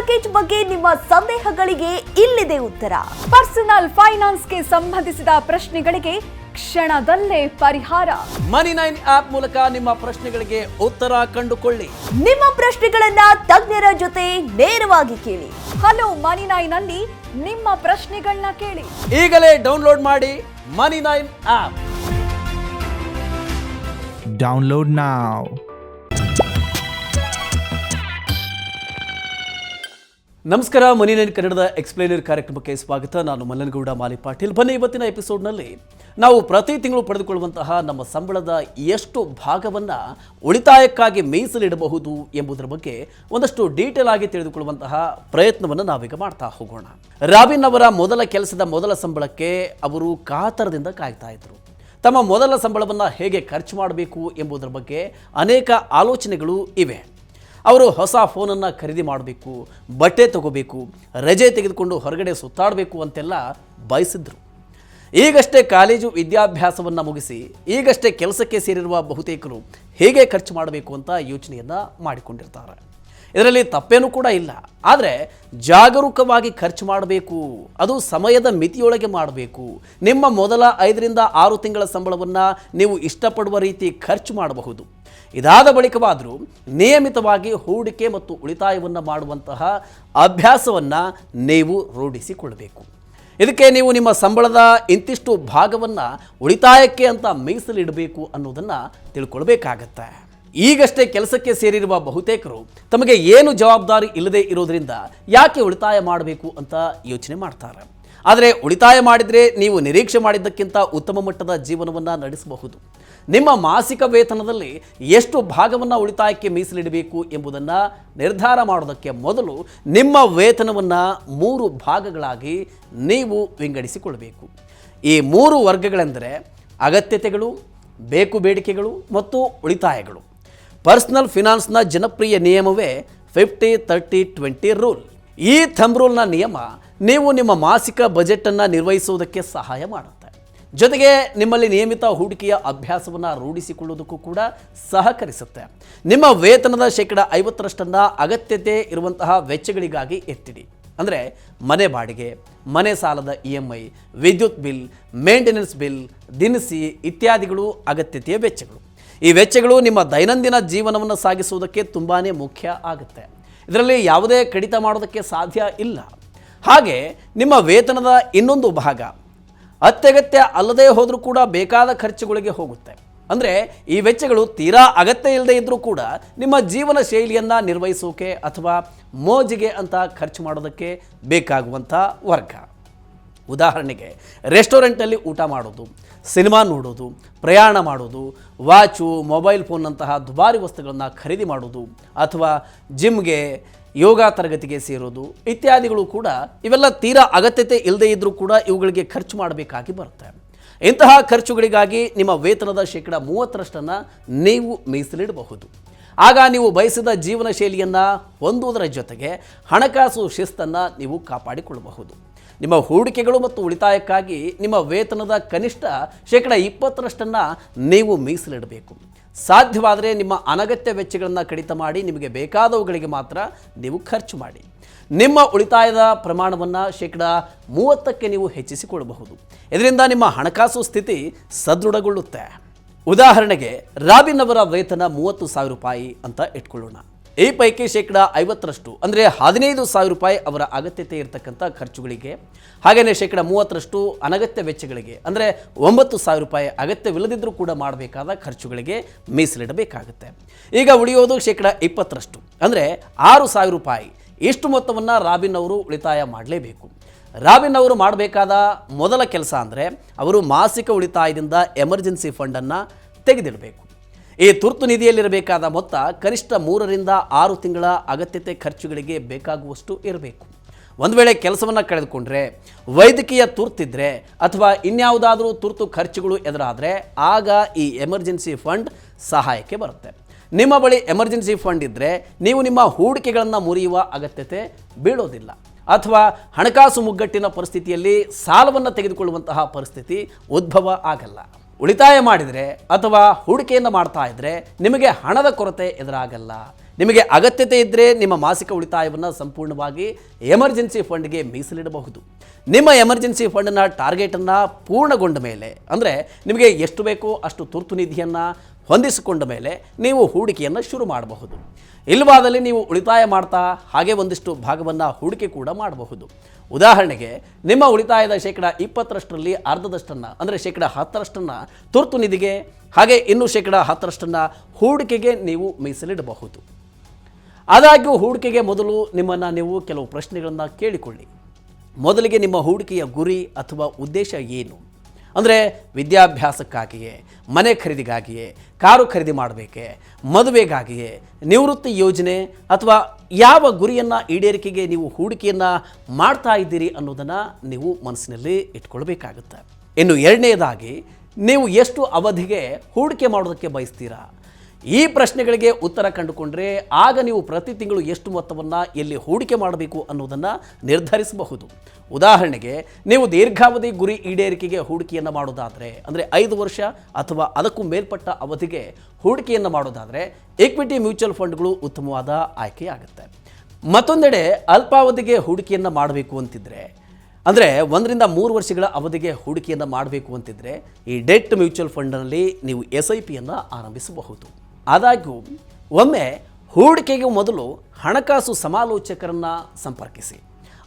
Package ಬಗ್ಗೆ ನಿಮ್ಮ ಸಂದೇಹಗಳಿಗೆ ಇಲ್ಲಿದೆ ಉತ್ತರ. ಪರ್ಸನಲ್ ಫೈನಾನ್ಸ್ಗೆ ಸಂಬಂಧಿಸಿದ ಪ್ರಶ್ನೆಗಳಿಗೆ ಕ್ಷಣದಲ್ಲೇ ಪರಿಹಾರ. ಮನಿ9 ಆಪ್ ಮೂಲಕ ನಿಮ್ಮ ಪ್ರಶ್ನೆಗಳಿಗೆ ಉತ್ತರ ಕಂಡುಕೊಳ್ಳಿ. ನಿಮ್ಮ ಪ್ರಶ್ನೆಗಳನ್ನ ತಜ್ಞರ ಜೊತೆ ನೇರವಾಗಿ ಕೇಳಿ. ಹಲೋ ಮನಿ9 ನಲ್ಲಿ ನಿಮ್ಮ ಪ್ರಶ್ನೆಗಳನ್ನ ಕೇಳಿ. ಈಗಲೇ ಡೌನ್ಲೋಡ್ ಮಾಡಿ ಮನಿ9 ಆಪ್. Download now. ನಮಸ್ಕಾರ, ಮನಿ9 ಕನ್ನಡದ ಎಕ್ಸ್ಪ್ಲೇನರ್ ಕಾರ್ಯಕ್ರಮಕ್ಕೆ ಸ್ವಾಗತ. ನಾನು ಮಲ್ಲನಗೌಡ ಮಾಲಿ ಪಾಟೀಲ್. ಬನ್ನಿ, ಇವತ್ತಿನ ಎಪಿಸೋಡ್ನಲ್ಲಿ ನಾವು ಪ್ರತಿ ತಿಂಗಳು ಪಡೆದುಕೊಳ್ಳುವಂತಹ ನಮ್ಮ ಸಂಬಳದ ಎಷ್ಟು ಭಾಗವನ್ನು ಉಳಿತಾಯಕ್ಕಾಗಿ ಮೀಸಲಿಡಬಹುದು ಎಂಬುದರ ಬಗ್ಗೆ ಒಂದಷ್ಟು ಡೀಟೇಲ್ ಆಗಿ ತಿಳಿದುಕೊಳ್ಳುವಂತಹ ಪ್ರಯತ್ನವನ್ನು ನಾವೀಗ ಮಾಡ್ತಾ ಹೋಗೋಣ. ರಾಬಿನ್ ಅವರ ಮೊದಲ ಕೆಲಸದ ಮೊದಲ ಸಂಬಳಕ್ಕೆ ಅವರು ಕಾತರದಿಂದ ಕಾಯ್ತಾ ಇದ್ರು. ತಮ್ಮ ಮೊದಲ ಸಂಬಳವನ್ನು ಹೇಗೆ ಖರ್ಚು ಮಾಡಬೇಕು ಎಂಬುದರ ಬಗ್ಗೆ ಅನೇಕ ಆಲೋಚನೆಗಳು ಇವೆ. ಅವರು ಹೊಸ ಫೋನನ್ನು ಖರೀದಿ ಮಾಡಬೇಕು, ಬಟ್ಟೆ ತಗೋಬೇಕು, ರಜೆ ತೆಗೆದುಕೊಂಡು ಹೊರಗಡೆ ಸುತ್ತಾಡಬೇಕು ಅಂತೆಲ್ಲ ಬಯಸಿದ್ರು. ಈಗಷ್ಟೇ ಕಾಲೇಜು ವಿದ್ಯಾಭ್ಯಾಸವನ್ನು ಮುಗಿಸಿ ಈಗಷ್ಟೇ ಕೆಲಸಕ್ಕೆ ಸೇರಿರುವ ಬಹುತೇಕರು ಹೇಗೆ ಖರ್ಚು ಮಾಡಬೇಕು ಅಂತ ಯೋಚನೆಯನ್ನು ಮಾಡಿಕೊಂಡಿರ್ತಾರೆ. ಇದರಲ್ಲಿ ತಪ್ಪೇನೂ ಕೂಡ ಇಲ್ಲ. ಆದರೆ ಜಾಗರೂಕವಾಗಿ ಖರ್ಚು ಮಾಡಬೇಕು, ಅದು ಸಮಯದ ಮಿತಿಯೊಳಗೆ ಮಾಡಬೇಕು. ನಿಮ್ಮ ಮೊದಲ 5 ರಿಂದ 6 ತಿಂಗಳ ಸಂಬಳವನ್ನು ನೀವು ಇಷ್ಟಪಡುವ ರೀತಿ ಖರ್ಚು ಮಾಡಬಹುದು. ಇದಾದ ಬಳಿಕವಾದರೂ ನಿಯಮಿತವಾಗಿ ಹೂಡಿಕೆ ಮತ್ತು ಉಳಿತಾಯವನ್ನು ಮಾಡುವಂತಹ ಅಭ್ಯಾಸವನ್ನು ನೀವು ರೂಢಿಸಿಕೊಳ್ಳಬೇಕು. ಇದಕ್ಕೆ ನೀವು ನಿಮ್ಮ ಸಂಬಳದ ಇಂತಿಷ್ಟು ಭಾಗವನ್ನು ಉಳಿತಾಯಕ್ಕೆ ಅಂತ ಮೀಸಲಿಡಬೇಕು ಅನ್ನೋದನ್ನು ತಿಳ್ಕೊಳ್ಬೇಕಾಗತ್ತೆ. ಈಗಷ್ಟೇ ಕೆಲಸಕ್ಕೆ ಸೇರಿರುವ ಬಹುತೇಕರು ತಮಗೆ ಏನು ಜವಾಬ್ದಾರಿ ಇಲ್ಲದೆ ಇರೋದ್ರಿಂದ ಯಾಕೆ ಉಳಿತಾಯ ಮಾಡಬೇಕು ಅಂತ ಯೋಚನೆ ಮಾಡ್ತಾರೆ. ಆದರೆ ಉಳಿತಾಯ ಮಾಡಿದರೆ ನೀವು ನಿರೀಕ್ಷೆ ಮಾಡಿದ್ದಕ್ಕಿಂತ ಉತ್ತಮ ಮಟ್ಟದ ಜೀವನವನ್ನು ನಡೆಸಬಹುದು. ನಿಮ್ಮ ಮಾಸಿಕ ವೇತನದಲ್ಲಿ ಎಷ್ಟು ಭಾಗವನ್ನು ಉಳಿತಾಯಕ್ಕೆ ಮೀಸಲಿಡಬೇಕು ಎಂಬುದನ್ನು ನಿರ್ಧಾರ ಮಾಡೋದಕ್ಕೆ ಮೊದಲು ನಿಮ್ಮ ವೇತನವನ್ನು 3 ಭಾಗಗಳಾಗಿ ನೀವು ವಿಂಗಡಿಸಿಕೊಳ್ಳಬೇಕು. ಈ 3 ವರ್ಗಗಳೆಂದರೆ ಅಗತ್ಯತೆಗಳು, ಬೇಕು ಬೇಡಿಕೆಗಳು ಮತ್ತು ಉಳಿತಾಯಗಳು. ಪರ್ಸನಲ್ ಫಿನಾನ್ಸ್ನ ಜನಪ್ರಿಯ ನಿಯಮವೇ 50-30-20 ರೂಲ್. ಈ ಥಂಬ್ ರೂಲ್ನ ನಿಯಮ ನೀವು ನಿಮ್ಮ ಮಾಸಿಕ ಬಜೆಟನ್ನು ನಿರ್ವಹಿಸುವುದಕ್ಕೆ ಸಹಾಯ ಮಾಡುತ್ತೆ. ಜೊತೆಗೆ ನಿಮ್ಮಲ್ಲಿ ನಿಯಮಿತ ಹೂಡಿಕೆಯ ಅಭ್ಯಾಸವನ್ನು ರೂಢಿಸಿಕೊಳ್ಳುವುದಕ್ಕೂ ಕೂಡ ಸಹಕರಿಸುತ್ತೆ. ನಿಮ್ಮ ವೇತನದ 50% ಅಗತ್ಯತೆ ಇರುವಂತಹ ವೆಚ್ಚಗಳಿಗಾಗಿ ಎತ್ತಿಡಿ. ಅಂದರೆ ಮನೆ ಬಾಡಿಗೆ, ಮನೆ ಸಾಲದ EMI, ವಿದ್ಯುತ್ ಬಿಲ್, ಮೇಂಟೆನೆನ್ಸ್ ಬಿಲ್, ದಿನಸಿ ಇತ್ಯಾದಿಗಳು ಅಗತ್ಯತೆಯ ವೆಚ್ಚಗಳು. ಈ ವೆಚ್ಚಗಳು ನಿಮ್ಮ ದೈನಂದಿನ ಜೀವನವನ್ನು ಸಾಗಿಸುವುದಕ್ಕೆ ತುಂಬಾ ಮುಖ್ಯ ಆಗುತ್ತೆ. ಇದರಲ್ಲಿ ಯಾವುದೇ ಕಡಿತ ಮಾಡೋದಕ್ಕೆ ಸಾಧ್ಯ ಇಲ್ಲ. ಹಾಗೆ ನಿಮ್ಮ ವೇತನದ ಇನ್ನೊಂದು ಭಾಗ ಅತ್ಯಗತ್ಯ ಅಲ್ಲದೆ ಹೋದರೂ ಕೂಡ ಬೇಕಾದ ಖರ್ಚುಗಳಿಗೆ ಹೋಗುತ್ತೆ. ಅಂದರೆ ಈ ವೆಚ್ಚಗಳು ತೀರಾ ಅಗತ್ಯ ಇಲ್ಲದೆ ಇದ್ದರೂ ಕೂಡ ನಿಮ್ಮ ಜೀವನ ಶೈಲಿಯನ್ನು ನಿರ್ವಹಿಸೋಕೆ ಅಥವಾ ಮೋಜಿಗೆ ಅಂತ ಖರ್ಚು ಮಾಡೋದಕ್ಕೆ ಬೇಕಾಗುವಂಥ ವರ್ಗ. ಉದಾಹರಣೆಗೆ ರೆಸ್ಟೋರೆಂಟಲ್ಲಿ ಊಟ ಮಾಡೋದು, ಸಿನಿಮಾ ನೋಡೋದು, ಪ್ರಯಾಣ ಮಾಡೋದು, ವಾಚು, ಮೊಬೈಲ್ ಫೋನ್ನಂತಹ ದುಬಾರಿ ವಸ್ತುಗಳನ್ನು ಖರೀದಿ ಮಾಡೋದು, ಅಥವಾ ಜಿಮ್ಗೆ, ಯೋಗ ತರಗತಿಗೆ ಸೇರೋದು ಇತ್ಯಾದಿಗಳು ಕೂಡ ಇವೆಲ್ಲ ತೀರಾ ಅಗತ್ಯತೆ ಇಲ್ಲದೆ ಇದ್ದರೂ ಕೂಡ ಇವುಗಳಿಗೆ ಖರ್ಚು ಮಾಡಬೇಕಾಗಿ ಬರುತ್ತೆ. ಇಂತಹ ಖರ್ಚುಗಳಿಗಾಗಿ ನಿಮ್ಮ ವೇತನದ 30% ನೀವು ಮೀಸಲಿಡಬಹುದು. ಆಗ ನೀವು ಬಯಸಿದ ಜೀವನ ಶೈಲಿಯನ್ನು ಹೊಂದುವುದರ ಜೊತೆಗೆ ಹಣಕಾಸು ಶಿಸ್ತನ್ನು ನೀವು ಕಾಪಾಡಿಕೊಳ್ಳಬಹುದು. ನಿಮ್ಮ ಹೂಡಿಕೆಗಳು ಮತ್ತು ಉಳಿತಾಯಕ್ಕಾಗಿ ನಿಮ್ಮ ವೇತನದ ಕನಿಷ್ಠ 20% ನೀವು ಮೀಸಲಿಡಬೇಕು. ಸಾಧ್ಯವಾದರೆ ನಿಮ್ಮ ಅನಗತ್ಯ ವೆಚ್ಚಗಳನ್ನು ಕಡಿತ ಮಾಡಿ ನಿಮಗೆ ಬೇಕಾದವುಗಳಿಗೆ ಮಾತ್ರ ನೀವು ಖರ್ಚು ಮಾಡಿ. ನಿಮ್ಮ ಉಳಿತಾಯದ ಪ್ರಮಾಣವನ್ನು 30% ನೀವು ಹೆಚ್ಚಿಸಿಕೊಳ್ಳಬಹುದು. ಇದರಿಂದ ನಿಮ್ಮ ಹಣಕಾಸು ಸ್ಥಿತಿ ಸದೃಢಗೊಳ್ಳುತ್ತೆ. ಉದಾಹರಣೆಗೆ ರಾಬಿನ್ ಅವರ ವೇತನ 30,000 ರೂಪಾಯಿ ಅಂತ ಇಟ್ಕೊಳ್ಳೋಣ. ಈ ಪೈಕಿ 50% ಅಂದರೆ 15,000 ರೂಪಾಯಿ ಅವರ ಅಗತ್ಯತೆ ಇರತಕ್ಕಂಥ ಖರ್ಚುಗಳಿಗೆ, ಹಾಗೆಯೇ 30% ಅನಗತ್ಯ ವೆಚ್ಚಗಳಿಗೆ ಅಂದರೆ 9,000 ರೂಪಾಯಿ ಅಗತ್ಯವಿಲ್ಲದಿದ್ದರೂ ಕೂಡ ಮಾಡಬೇಕಾದ ಖರ್ಚುಗಳಿಗೆ ಮೀಸಲಿಡಬೇಕಾಗುತ್ತೆ. ಈಗ ಉಳಿಯೋದು 20% ಅಂದರೆ 6,000 ರೂಪಾಯಿ. ಇಷ್ಟು ಮೊತ್ತವನ್ನು ರಾಬಿನ್ ಅವರು ಉಳಿತಾಯ ಮಾಡಲೇಬೇಕು. ರಾಬಿನ್ ಅವರು ಮಾಡಬೇಕಾದ ಮೊದಲ ಕೆಲಸ ಅಂದರೆ ಅವರು ಮಾಸಿಕ ಉಳಿತಾಯದಿಂದ ಎಮರ್ಜೆನ್ಸಿ ಫಂಡನ್ನು ತೆಗೆದಿಡಬೇಕು. ಈ ತುರ್ತು ನಿಧಿಯಲ್ಲಿರಬೇಕಾದ ಮೊತ್ತ ಕನಿಷ್ಠ 3 ರಿಂದ 6 ತಿಂಗಳ ಅಗತ್ಯತೆ ಖರ್ಚುಗಳಿಗೆ ಬೇಕಾಗುವಷ್ಟು ಇರಬೇಕು. ಒಂದು ವೇಳೆ ಕೆಲಸವನ್ನು ಕಳೆದುಕೊಂಡ್ರೆ, ವೈದ್ಯಕೀಯ ತುರ್ತಿದ್ರೆ ಅಥವಾ ಇನ್ಯಾವುದಾದರೂ ತುರ್ತು ಖರ್ಚುಗಳು ಎದುರಾದರೆ ಆಗ ಈ ಎಮರ್ಜೆನ್ಸಿ ಫಂಡ್ ಸಹಾಯಕ್ಕೆ ಬರುತ್ತೆ. ನಿಮ್ಮ ಬಳಿ ಎಮರ್ಜೆನ್ಸಿ ಫಂಡ್ ಇದ್ದರೆ ನೀವು ನಿಮ್ಮ ಹೂಡಿಕೆಗಳನ್ನು ಮುರಿಯುವ ಅಗತ್ಯತೆ ಬೀಳೋದಿಲ್ಲ. ಅಥವಾ ಹಣಕಾಸು ಮುಗ್ಗಟ್ಟಿನ ಪರಿಸ್ಥಿತಿಯಲ್ಲಿ ಸಾಲವನ್ನು ತೆಗೆದುಕೊಳ್ಳುವಂತಹ ಪರಿಸ್ಥಿತಿ ಉದ್ಭವ ಆಗಲ್ಲ. ಉಳಿತಾಯ ಮಾಡಿದರೆ ಅಥವಾ ಹೂಡಿಕೆಯನ್ನು ಮಾಡ್ತಾ ಇದ್ದರೆ ನಿಮಗೆ ಹಣದ ಕೊರತೆ ಎದುರಾಗಲ್ಲ. ನಿಮಗೆ ಅಗತ್ಯತೆ ಇದ್ದರೆ ನಿಮ್ಮ ಮಾಸಿಕ ಉಳಿತಾಯವನ್ನು ಸಂಪೂರ್ಣವಾಗಿ ಎಮರ್ಜೆನ್ಸಿ ಫಂಡ್ಗೆ ಮೀಸಲಿಡಬಹುದು. ನಿಮ್ಮ ಎಮರ್ಜೆನ್ಸಿ ಫಂಡ್ನ ಟಾರ್ಗೆಟನ್ನು ಪೂರ್ಣಗೊಂಡ ಮೇಲೆ, ಅಂದರೆ ನಿಮಗೆ ಎಷ್ಟು ಬೇಕೋ ಅಷ್ಟು ತುರ್ತು ನಿಧಿಯನ್ನು ಹೊಂದಿಸಿಕೊಂಡ ಮೇಲೆ ನೀವು ಹೂಡಿಕೆಯನ್ನು ಶುರು ಮಾಡಬಹುದು. ಇಲ್ಲವಾದಲ್ಲಿ ನೀವು ಉಳಿತಾಯ ಮಾಡ್ತಾ ಹಾಗೆ ಒಂದಿಷ್ಟು ಭಾಗವನ್ನು ಹೂಡಿಕೆ ಕೂಡ ಮಾಡಬಹುದು. ಉದಾಹರಣೆಗೆ ನಿಮ್ಮ ಉಳಿತಾಯದ ಶೇಕಡ 20% ಅರ್ಧದಷ್ಟನ್ನು, ಅಂದರೆ ಶೇಕಡ 10% ತುರ್ತು ನಿಧಿಗೆ, ಹಾಗೆ ಇನ್ನು ಶೇಕಡ 10% ಹೂಡಿಕೆಗೆ ನೀವು ಮೀಸಲಿಡಬಹುದು. ಆದಾಗ್ಯೂ ಹೂಡಿಕೆಗೆ ಮೊದಲು ನಿಮ್ಮನ್ನು ನೀವು ಕೆಲವು ಪ್ರಶ್ನೆಗಳನ್ನು ಕೇಳಿಕೊಳ್ಳಿ. ಮೊದಲಿಗೆ ನಿಮ್ಮ ಹೂಡಿಕೆಯ ಗುರಿ ಅಥವಾ ಉದ್ದೇಶ ಏನು? ಅಂದರೆ ವಿದ್ಯಾಭ್ಯಾಸಕ್ಕಾಗಿಯೇ, ಮನೆ ಖರೀದಿಗಾಗಿಯೇ, ಕಾರು ಖರೀದಿ ಮಾಡಬೇಕೆ, ಮದುವೆಗಾಗಿಯೇ, ನಿವೃತ್ತಿ ಯೋಜನೆ, ಅಥವಾ ಯಾವ ಗುರಿಯನ್ನು ಈಡೇರಿಕೆಗೆ ನೀವು ಹೂಡಿಕೆಯನ್ನು ಮಾಡ್ತಾ ಇದ್ದೀರಿ ಅನ್ನೋದನ್ನು ನೀವು ಮನಸ್ಸಿನಲ್ಲಿ ಇಟ್ಕೊಳ್ಬೇಕಾಗುತ್ತೆ. ಇನ್ನು ಎರಡನೇದಾಗಿ, ನೀವು ಎಷ್ಟು ಅವಧಿಗೆ ಹೂಡಿಕೆ ಮಾಡೋದಕ್ಕೆ ಬಯಸ್ತೀರಾ? ಈ ಪ್ರಶ್ನೆಗಳಿಗೆ ಉತ್ತರ ಕಂಡುಕೊಂಡ್ರೆ ಆಗ ನೀವು ಪ್ರತಿ ತಿಂಗಳು ಎಷ್ಟು ಮೊತ್ತವನ್ನು ಎಲ್ಲಿ ಹೂಡಿಕೆ ಮಾಡಬೇಕು ಅನ್ನೋದನ್ನು ನಿರ್ಧರಿಸಬಹುದು. ಉದಾಹರಣೆಗೆ, ನೀವು ದೀರ್ಘಾವಧಿ ಗುರಿ ಈಡೇರಿಕೆಗೆ ಹೂಡಿಕೆಯನ್ನು ಮಾಡೋದಾದರೆ, ಅಂದರೆ 5 ವರ್ಷ ಅಥವಾ ಅದಕ್ಕೂ ಮೇಲ್ಪಟ್ಟ ಅವಧಿಗೆ ಹೂಡಿಕೆಯನ್ನು ಮಾಡೋದಾದರೆ ಈಕ್ವಿಟಿ ಮ್ಯೂಚುವಲ್ ಫಂಡ್ಗಳು ಉತ್ತಮವಾದ ಆಯ್ಕೆಯಾಗುತ್ತೆ. ಮತ್ತೊಂದೆಡೆ ಅಲ್ಪಾವಧಿಗೆ ಹೂಡಿಕೆಯನ್ನು ಮಾಡಬೇಕು ಅಂತಿದ್ರೆ, ಅಂದರೆ 1 ರಿಂದ 3 ವರ್ಷಗಳ ಅವಧಿಗೆ ಹೂಡಿಕೆಯನ್ನು ಮಾಡಬೇಕು ಅಂತಿದ್ರೆ ಈ ಡೆಟ್ ಮ್ಯೂಚುವಲ್ ಫಂಡ್ನಲ್ಲಿ ನೀವು SIPಯನ್ನು ಆರಂಭಿಸಬಹುದು. ಆದಾಗ್ಯೂ ಒಮ್ಮೆ ಹೂಡಿಕೆಗೆ ಮೊದಲು ಹಣಕಾಸು ಸಮಾಲೋಚಕರನ್ನು ಸಂಪರ್ಕಿಸಿ.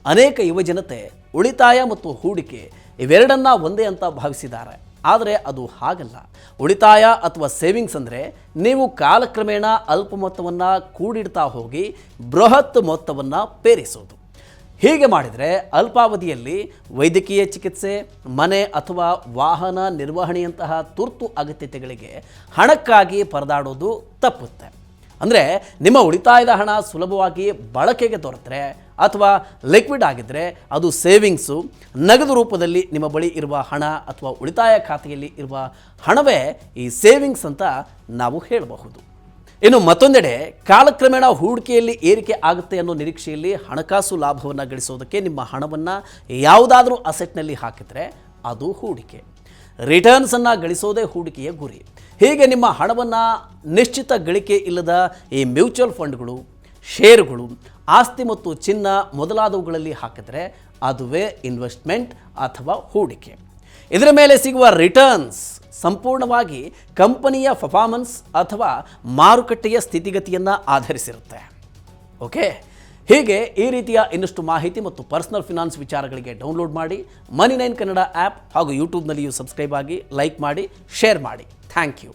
ಅನೇಕ ಯುವಜನತೆ ಉಳಿತಾಯ ಮತ್ತು ಹೂಡಿಕೆ ಇವೆರಡನ್ನ ಒಂದೇ ಅಂತ ಭಾವಿಸಿದ್ದಾರೆ. ಆದರೆ ಅದು ಹಾಗಲ್ಲ. ಉಳಿತಾಯ ಅಥವಾ ಸೇವಿಂಗ್ಸ್ ಅಂದರೆ ನೀವು ಕಾಲಕ್ರಮೇಣ ಅಲ್ಪ ಮೊತ್ತವನ್ನು ಕೂಡಿಡ್ತಾ ಹೋಗಿ ಬೃಹತ್ ಮೊತ್ತವನ್ನು ಪೇರಿಸೋದು. ಹೀಗೆ ಮಾಡಿದರೆ ಅಲ್ಪಾವಧಿಯಲ್ಲಿ ವೈದ್ಯಕೀಯ ಚಿಕಿತ್ಸೆ, ಮನೆ ಅಥವಾ ವಾಹನ ನಿರ್ವಹಣೆಯಂತಹ ತುರ್ತು ಅಗತ್ಯತೆಗಳಿಗೆ ಹಣಕ್ಕಾಗಿ ಪರದಾಡೋದು ತಪ್ಪುತ್ತೆ. ಅಂದರೆ ನಿಮ್ಮ ಉಳಿತಾಯದ ಹಣ ಸುಲಭವಾಗಿ ಬಳಕೆಗೆ ದೊರೆತರೆ ಅಥವಾ ಲಿಕ್ವಿಡ್ ಆಗಿದ್ದರೆ ಅದು ಸೇವಿಂಗ್ಸು, ನಗದು ರೂಪದಲ್ಲಿ ನಿಮ್ಮ ಬಳಿ ಇರುವ ಹಣ ಅಥವಾ ಉಳಿತಾಯ ಖಾತೆಯಲ್ಲಿ ಇರುವ ಹಣವೇ ಈ ಸೇವಿಂಗ್ಸ್ ಅಂತ ನಾವು ಹೇಳಬಹುದು. ಇನ್ನು ಮತ್ತೊಂದೆಡೆ ಕಾಲಕ್ರಮೇಣ ಹೂಡಿಕೆಯಲ್ಲಿ ಏರಿಕೆ ಆಗುತ್ತೆ ಅನ್ನೋ ನಿರೀಕ್ಷೆಯಲ್ಲಿ ಹಣಕಾಸು ಲಾಭವನ್ನು ಗಳಿಸೋದಕ್ಕೆ ನಿಮ್ಮ ಹಣವನ್ನು ಯಾವುದಾದ್ರೂ ಅಸೆಟ್ನಲ್ಲಿ ಹಾಕಿದರೆ ಅದು ಹೂಡಿಕೆ. ರಿಟರ್ನ್ಸನ್ನು ಗಳಿಸೋದೇ ಹೂಡಿಕೆಯ ಗುರಿ. ಹೀಗೆ ನಿಮ್ಮ ಹಣವನ್ನು ನಿಶ್ಚಿತ ಗಳಿಕೆ ಇಲ್ಲದ ಈ ಮ್ಯೂಚುವಲ್ ಫಂಡ್ಗಳು, ಷೇರುಗಳು, ಆಸ್ತಿ ಮತ್ತು ಚಿನ್ನ ಮೊದಲಾದವುಗಳಲ್ಲಿ ಹಾಕಿದರೆ ಅದುವೇ ಇನ್ವೆಸ್ಟ್ಮೆಂಟ್ ಅಥವಾ ಹೂಡಿಕೆ. ಇದರ ಮೇಲೆ ಸಿಗುವ ರಿಟರ್ನ್ಸ್ ಸಂಪೂರ್ಣವಾಗಿ ಕಂಪನಿಯ ಪರ್ಫಾರ್ಮೆನ್ಸ್ ಅಥವಾ ಮಾರುಕಟ್ಟೆಯ ಸ್ಥಿತಿಗತಿಯನ್ನು ಆಧರಿಸಿರುತ್ತೆ. ಓಕೆ, ಹೀಗೆ ಈ ರೀತಿಯ ಇನ್ನಷ್ಟು ಮಾಹಿತಿ ಮತ್ತು ಪರ್ಸನಲ್ ಫಿನಾನ್ಸ್ ವಿಚಾರಗಳಿಗೆ ಡೌನ್ಲೋಡ್ ಮಾಡಿ Money9 ಕನ್ನಡ ಆ್ಯಪ್, ಹಾಗೂ ಯೂಟ್ಯೂಬ್ನಲ್ಲಿಯೂ ಸಬ್ಸ್ಕ್ರೈಬ್ ಆಗಿ, ಲೈಕ್ ಮಾಡಿ, ಶೇರ್ ಮಾಡಿ. Thank you.